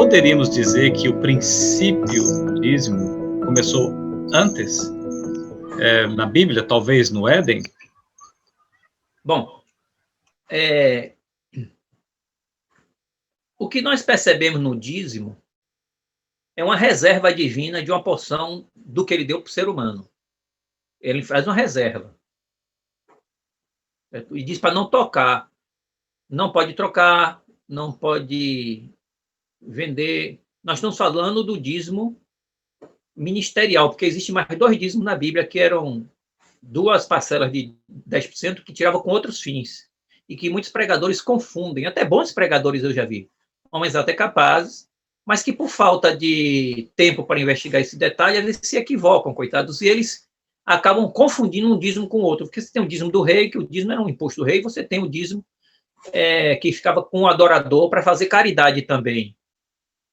poderíamos dizer que o princípio do dízimo começou antes, na Bíblia, talvez no Éden? Bom, o que nós percebemos no dízimo é uma reserva divina de uma porção do que ele deu para o ser humano. Ele faz uma reserva. E diz para não tocar. Não pode trocar, não pode vender. Nós estamos falando do dízimo ministerial, porque existe mais 2 dízimos na Bíblia, que eram 2 parcelas de 10% que tiravam com outros fins. E que muitos pregadores confundem. Até bons pregadores eu já vi. Homens até capazes, mas que por falta de tempo para investigar esse detalhe, eles se equivocam, coitados, e eles acabam confundindo um dízimo com o outro. Porque você tem o dízimo do rei, que o dízimo era um imposto do rei, você tem o dízimo que ficava com o adorador para fazer caridade também.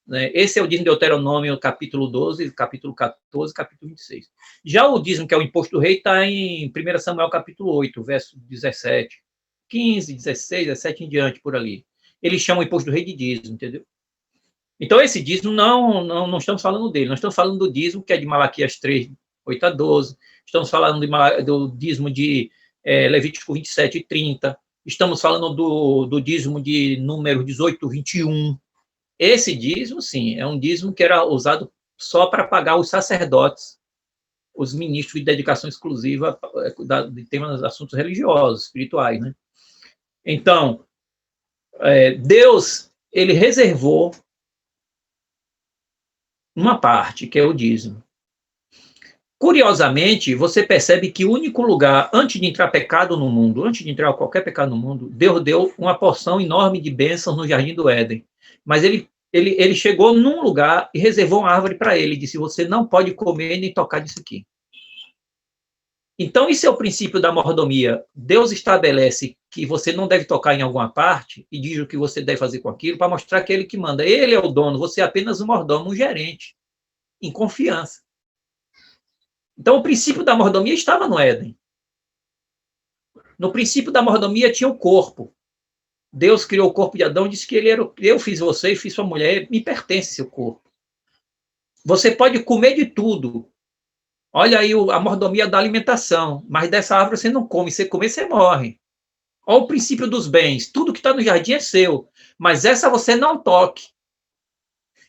Né? Esse é o dízimo de Deuteronômio, capítulo 12, capítulo 14, capítulo 26. Já o dízimo, que é o imposto do rei, está em 1 Samuel, capítulo 8, verso 17, 15, 16, 17 em diante, por ali. Eles chamam o imposto do rei de dízimo, entendeu? Então, esse dízimo, não estamos falando dele, nós estamos falando do dízimo, que é de Malaquias 3, 8 a 12, estamos falando do dízimo de Levítico 27 e 30, estamos falando do dízimo de Número 18, 21. Esse dízimo, sim, é um dízimo que era usado só para pagar os sacerdotes, os ministros de dedicação exclusiva de temas, assuntos religiosos, espirituais, né? Então, Deus, ele reservou uma parte, que é o dízimo. Curiosamente, você percebe que o único lugar, antes de entrar pecado no mundo, antes de entrar qualquer pecado no mundo, Deus deu uma porção enorme de bênçãos no Jardim do Éden. Mas ele chegou num lugar e reservou uma árvore para ele, disse, você não pode comer nem tocar disso aqui. Então, isso é o princípio da mordomia. Deus estabelece que você não deve tocar em alguma parte e diz o que você deve fazer com aquilo para mostrar que é ele que manda. Ele é o dono, você é apenas um mordomo, um gerente, em confiança. Então, o princípio da mordomia estava no Éden. No princípio da mordomia tinha o corpo. Deus criou o corpo de Adão e disse que ele era, eu fiz você e fiz sua mulher, me pertence seu corpo. Você pode comer de tudo. Olha aí a mordomia da alimentação, mas dessa árvore você não come, você comer, você morre. Olha o princípio dos bens, tudo que está no jardim é seu, mas essa você não toque.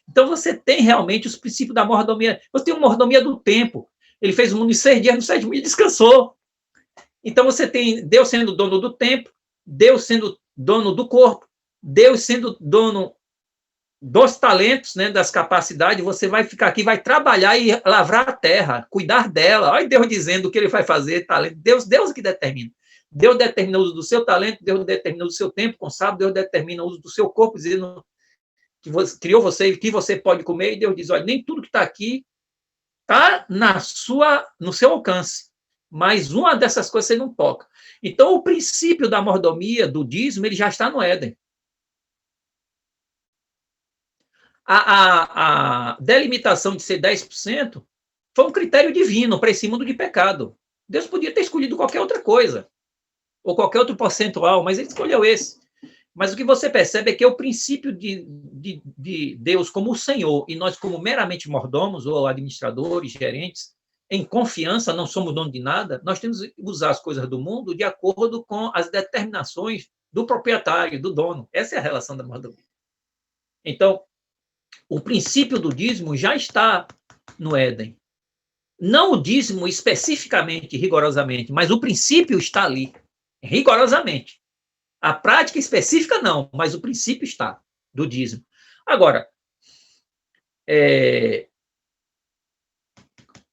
Então você tem realmente os princípios da mordomia. Você tem uma mordomia do tempo. Ele fez o mundo em 6 dias, no 7º dia descansou. Então você tem Deus sendo dono do tempo, Deus sendo dono do corpo, Deus sendo dono dos talentos, né, das capacidades. Você vai ficar aqui, vai trabalhar e lavrar a terra, cuidar dela. Olha Deus dizendo o que ele vai fazer, talento. Deus que determina. Deus determina o uso do seu talento, Deus determina o seu tempo com sábado, Deus determina o uso do seu corpo, dizendo que você, criou você e que você pode comer, e Deus diz, olha, nem tudo que está aqui está no seu alcance, mas uma dessas coisas você não toca. Então, o princípio da mordomia, do dízimo, ele já está no Éden. A delimitação de ser 10% foi um critério divino para esse mundo de pecado. Deus podia ter escolhido qualquer outra coisa, ou qualquer outro percentual, mas ele escolheu esse. Mas o que você percebe é que é o princípio de Deus como o Senhor, e nós como meramente mordomos, ou administradores, gerentes, em confiança, não somos dono de nada, nós temos que usar as coisas do mundo de acordo com as determinações do proprietário, do dono. Essa é a relação da mordomia. Então, o princípio do dízimo já está no Éden. Não o dízimo especificamente, rigorosamente, mas o princípio está ali, rigorosamente. A prática específica não, mas o princípio está do dízimo. Agora,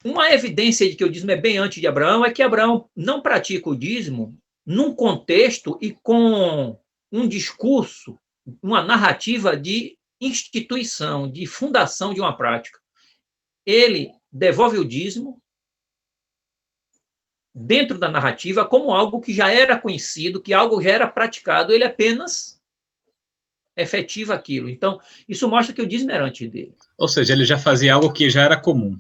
uma evidência de que o dízimo é bem antes de Abraão é que Abraão não pratica o dízimo num contexto e com um discurso, uma narrativa de instituição, de fundação de uma prática. Ele devolve o dízimo dentro da narrativa como algo que já era conhecido, que algo já era praticado, ele apenas efetiva aquilo. Então, isso mostra que o dízimo era antes dele. Ou seja, ele já fazia algo que já era comum.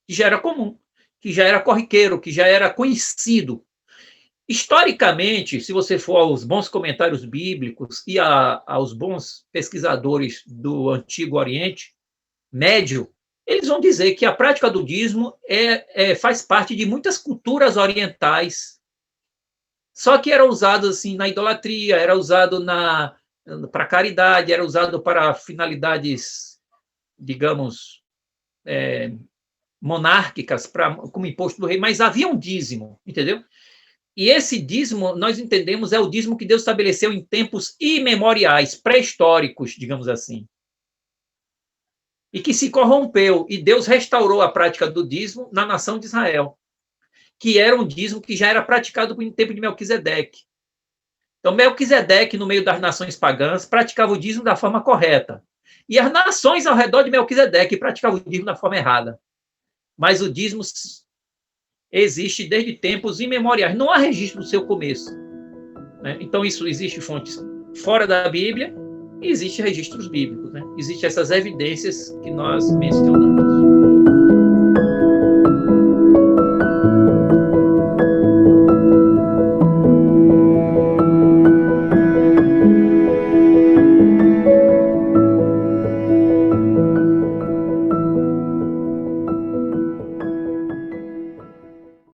Que já era comum, que já era corriqueiro, que já era conhecido. Historicamente, se você for aos bons comentários bíblicos e aos bons pesquisadores do Antigo Oriente Médio, eles vão dizer que a prática do dízimo faz parte de muitas culturas orientais, só que era usado assim na idolatria, era usado para caridade, era usado para finalidades, digamos, monárquicas, como imposto do rei, mas havia um dízimo, entendeu? E esse dízimo, nós entendemos, é o dízimo que Deus estabeleceu em tempos imemoriais, pré-históricos, digamos assim, e que se corrompeu, e Deus restaurou a prática do dízimo na nação de Israel, que era um dízimo que já era praticado no tempo de Melquisedeque. Então, Melquisedeque, no meio das nações pagãs, praticava o dízimo da forma correta. E as nações ao redor de Melquisedeque praticavam o dízimo da forma errada. Mas o dízimo existe desde tempos imemoriais. Não há registro do seu começo. Né? Então, isso existe fontes fora da Bíblia e existem registros bíblicos. Né? Existem essas evidências que nós mencionamos.